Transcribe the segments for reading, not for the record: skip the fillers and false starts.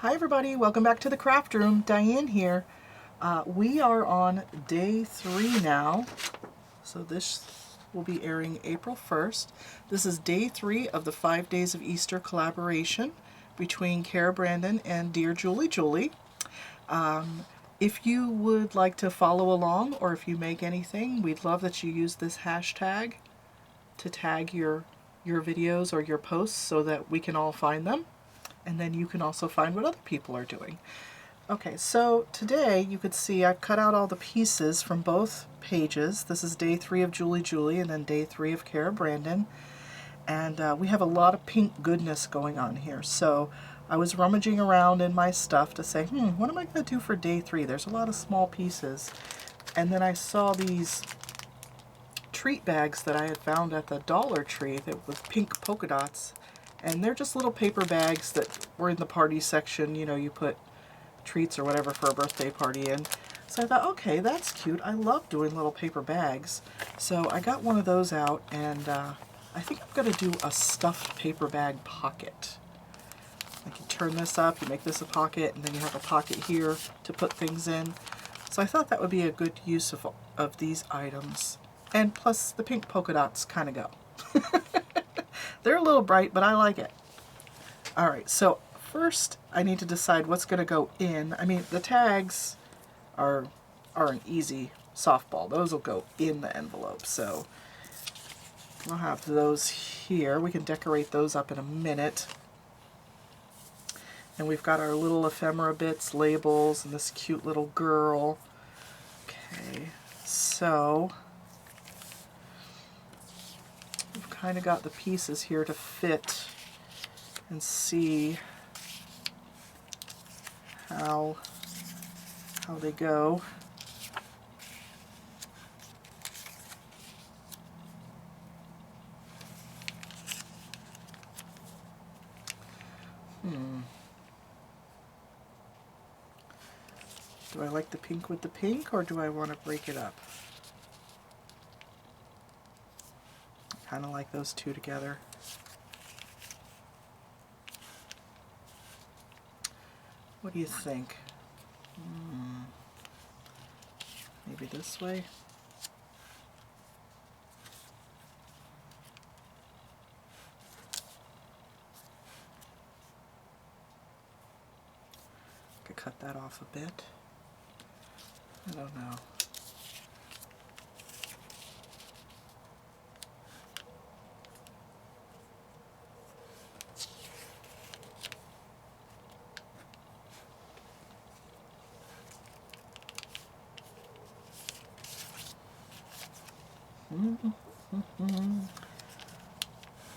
Hi everybody, welcome back to the craft room. Diane here. We are on day 3 now, so this will be airing April 1st. This is day 3 of the 5 Days of Easter collaboration between Cara Brandon and Dear JulieJulie. If you would like to follow along, or if you make anything, we'd love that you use this hashtag to tag your videos or your posts so that we can all find them. And then you can also find what other people are doing. Okay, so today you could see I've cut out all the pieces from both pages. This is day 3 of JulieJulie and then day 3 of Cara Brandon. And we have a lot of pink goodness going on here. So I was rummaging around in my stuff to say, what am I going to do for day 3? There's a lot of small pieces. And then I saw these treat bags that I had found at the Dollar Tree that with pink polka dots. And they're just little paper bags that were in the party section. You know, you put treats or whatever for a birthday party in. So I thought, okay, that's cute. I love doing little paper bags. So I got one of those out, and I think I'm going to do a stuffed paper bag pocket. Like you turn this up, you make this a pocket, and then you have a pocket here to put things in. So I thought that would be a good use of these items. And plus the pink polka dots kind of go. They're a little bright, but I like it. Alright, so first I need to decide what's going to go in. I mean, the tags are an easy softball. Those will go in the envelope, so we'll have those here. We can decorate those up in a minute. And we've got our little ephemera bits, labels, and this cute little girl. Okay, so we've kind of got the pieces here to fit and see how they go. Do I like the pink with the pink, or do I want to break it up? I kind of like those two together. What do you think? Maybe this way? Could cut that off a bit. I don't know.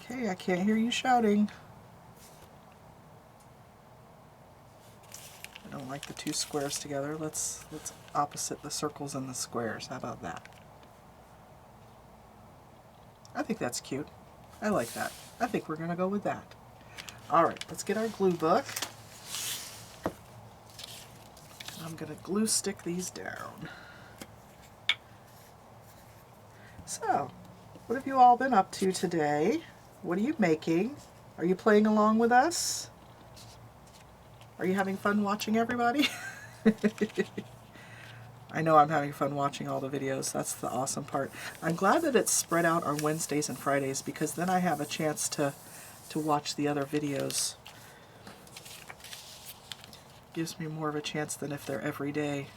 Okay, I can't hear you shouting. I don't like the two squares together. Let's opposite the circles and the squares. How about that? I think that's cute. I like that. I think we're gonna go with that. Alright, let's get our glue book. I'm gonna glue stick these down. So, what have you all been up to today? What are you making? Are you playing along with us? Are you having fun watching everybody? I know I'm having fun watching all the videos. That's the awesome part. I'm glad that it's spread out on Wednesdays and Fridays, because then I have a chance to watch the other videos. Gives me more of a chance than if they're every day.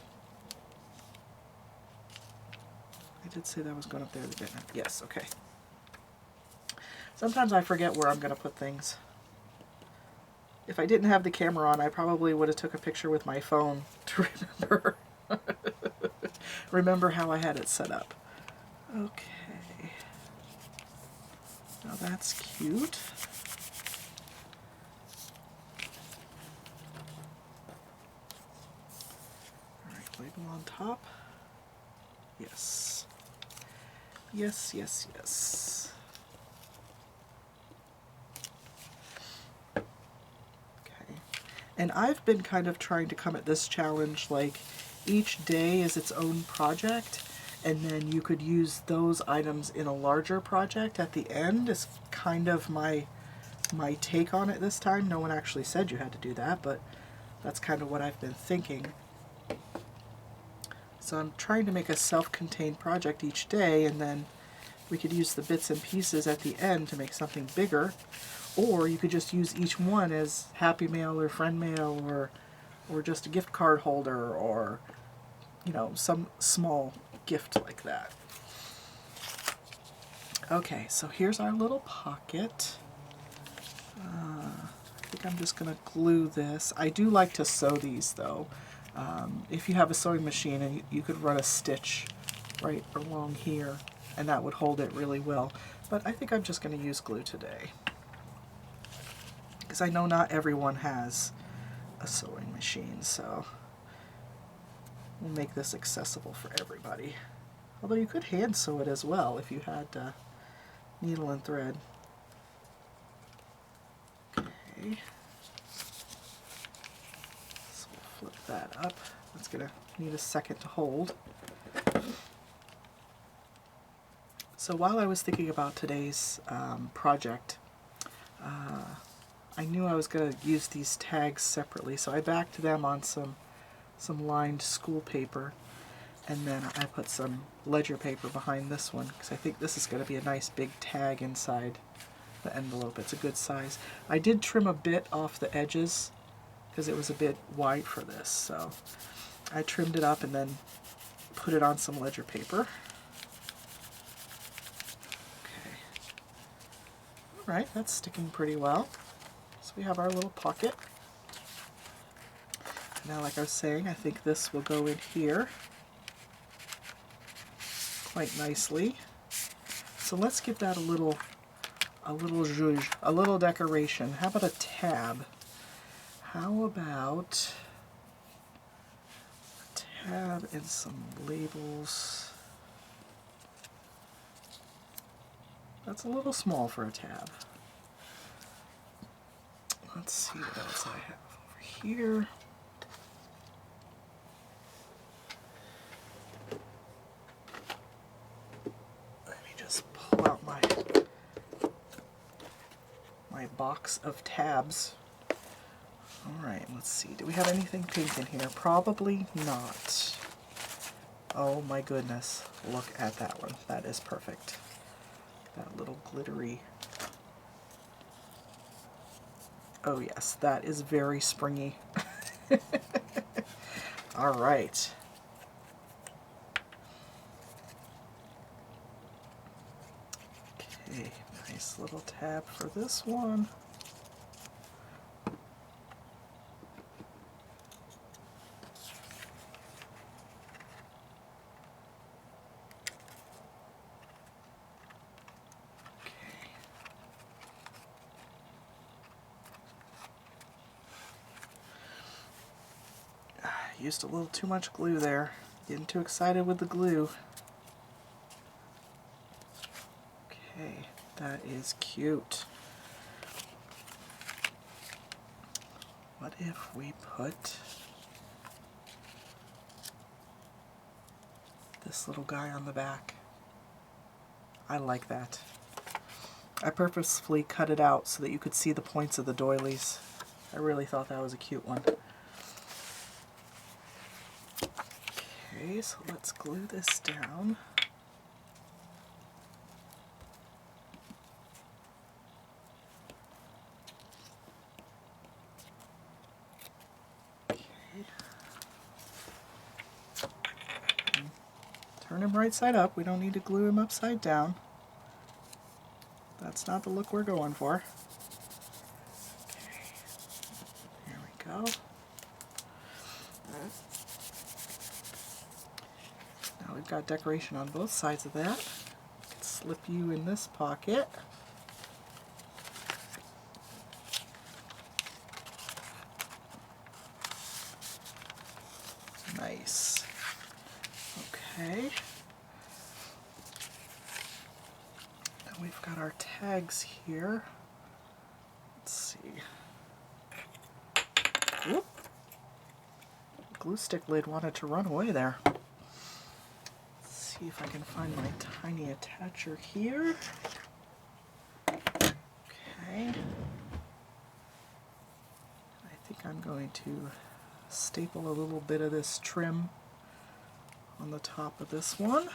I did say that I was going up there, didn't I? Yes, okay. Sometimes I forget where I'm going to put things. If I didn't have the camera on, I probably would have took a picture with my phone to remember how I had it set up. Okay. Now that's cute. Alright, label on top. Yes. Yes, yes, yes. Okay. And I've been kind of trying to come at this challenge like each day is its own project, and then you could use those items in a larger project at the end is kind of my take on it this time. No one actually said you had to do that, but That's kind of what I've been thinking. So I'm trying to make a self-contained project each day, and then we could use the bits and pieces at the end to make something bigger, or you could just use each one as Happy Mail or Friend Mail, or just a gift card holder, or, you know, some small gift like that. Okay, so here's our little pocket. I think I'm just going to glue this. I do like to sew these though. If you have a sewing machine, and you could run a stitch right along here, and that would hold it really well. But I think I'm just going to use glue today, because I know not everyone has a sewing machine, so we'll make this accessible for everybody. Although you could hand sew it as well if you had needle and thread. Okay. So we'll flip that up. It's going to need a second to hold. So while I was thinking about today's project, I knew I was going to use these tags separately, so I backed them on some lined school paper, and then I put some ledger paper behind this one, because I think this is going to be a nice big tag inside the envelope. It's a good size. I did trim a bit off the edges because it was a bit wide for this, so I trimmed it up and then put it on some ledger paper. Okay. Alright, that's sticking pretty well. So we have our little pocket. Now, like I was saying, I think this will go in here quite nicely. So let's give that a little zhuzh, a little decoration. How about a tab? How about a tab and some labels? That's a little small for a tab. Let's see what else I have over here. Let me just pull out my box of tabs. Alright, let's see. Do we have anything pink in here? Probably not. Oh my goodness. Look at that one. That is perfect. That little glittery. Oh yes, that is very springy. Alright. Okay, nice little tab for this one. Used a little too much glue there. Getting too excited with the glue. Okay, that is cute. What if we put this little guy on the back? I like that. I purposefully cut it out so that you could see the points of the doilies. I really thought that was a cute one. Okay, so let's glue this down. Okay. Turn him right side up. We don't need to glue him upside down. That's not the look we're going for. Okay. Here we go. Now we've got decoration on both sides of that. Can slip you in this pocket. Nice. Okay. Now we've got our tags here. Let's see. Whoop. Glue stick lid wanted to run away there. See if I can find my tiny attacher here. Okay. I think I'm going to Staple a little bit of this trim on the top of this one.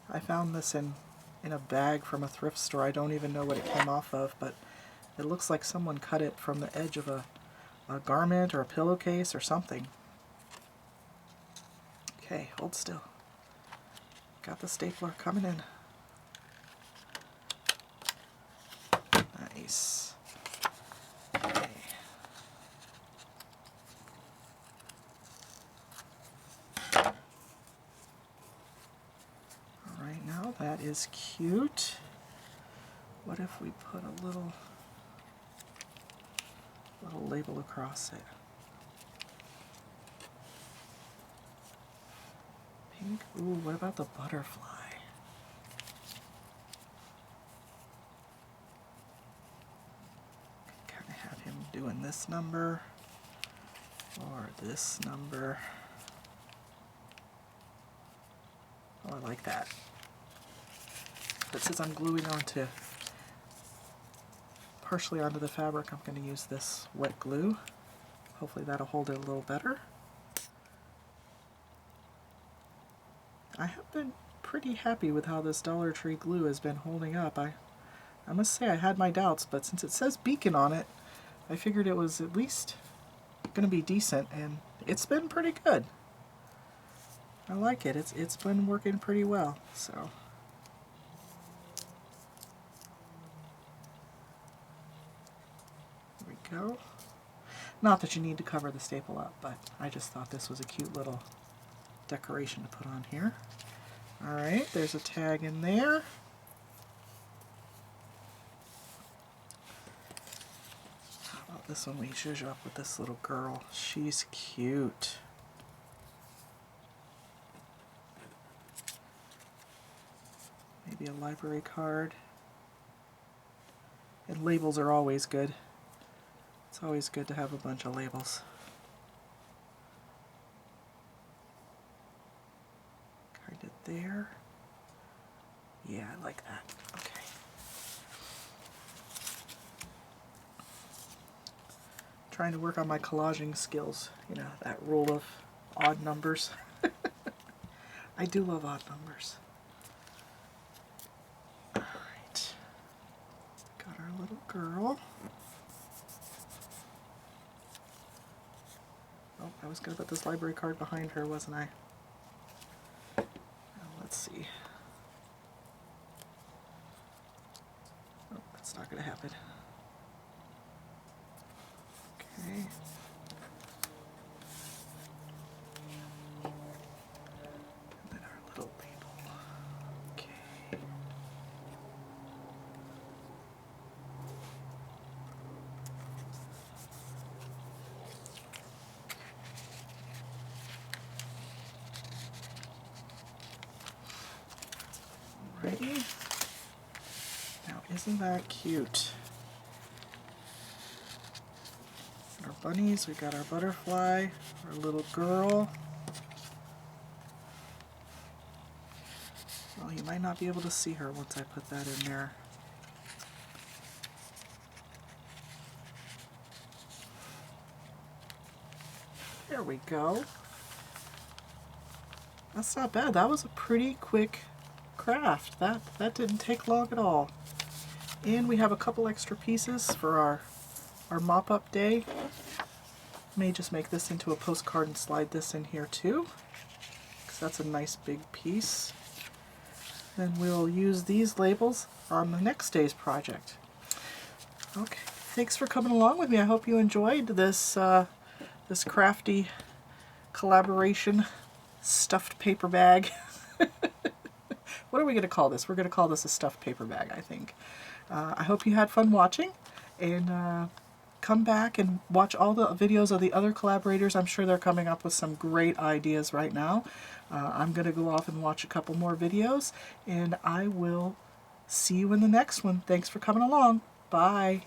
I found this in a bag from a thrift store. I don't even know what it came off of, but it looks like someone cut it from the edge of a garment or a pillowcase or something. Okay, hold still. Got the stapler coming in. Nice. Okay. Alright, now that is cute. What if we put a little label across it? Pink. Ooh, what about the butterfly? Kind of have him doing this number or this number. Oh, I like that. But since I'm gluing partially onto the fabric, I'm going to use this wet glue. Hopefully that'll hold it a little better. I have been pretty happy with how this Dollar Tree glue has been holding up. I must say I had my doubts, but since it says Beacon on it, I figured it was at least going to be decent, and it's been pretty good. I like it. It's been working pretty well. So there we go. Not that you need to cover the staple up, but I just thought this was a cute little decoration to put on here. Alright, there's a tag in there. How about this one? We zhuzh up with this little girl. She's cute. Maybe a library card. And labels are always good. It's always good to have a bunch of labels. Kind of there. Yeah, I like that. Okay. Trying to work on my collaging skills. You know, that rule of odd numbers. I do love odd numbers. Alright. Got our little girl. Oh, I was going to put this library card behind her, wasn't I? Well, let's see. Oh, that's not going to happen. Okay. And then our little label. Okay. Alrighty. Now, isn't that cute? Our bunnies, we got our butterfly, our little girl. Well, you might not be able to see her once I put that in there. There we go. That's not bad. That was a pretty quick craft. That didn't take long at all. And we have a couple extra pieces for our mop-up day. May just make this into a postcard and slide this in here too, because that's a nice big piece. Then we'll use these labels on the next day's project. Okay, thanks for coming along with me. I hope you enjoyed this this crafty collaboration stuffed paper bag. What are we going to call this? We're going to call this a stuffed paper bag, I think. I hope you had fun watching, and come back and watch all the videos of the other collaborators. I'm sure they're coming up with some great ideas right now. I'm going to go off and watch a couple more videos, and I will see you in the next one. Thanks for coming along. Bye.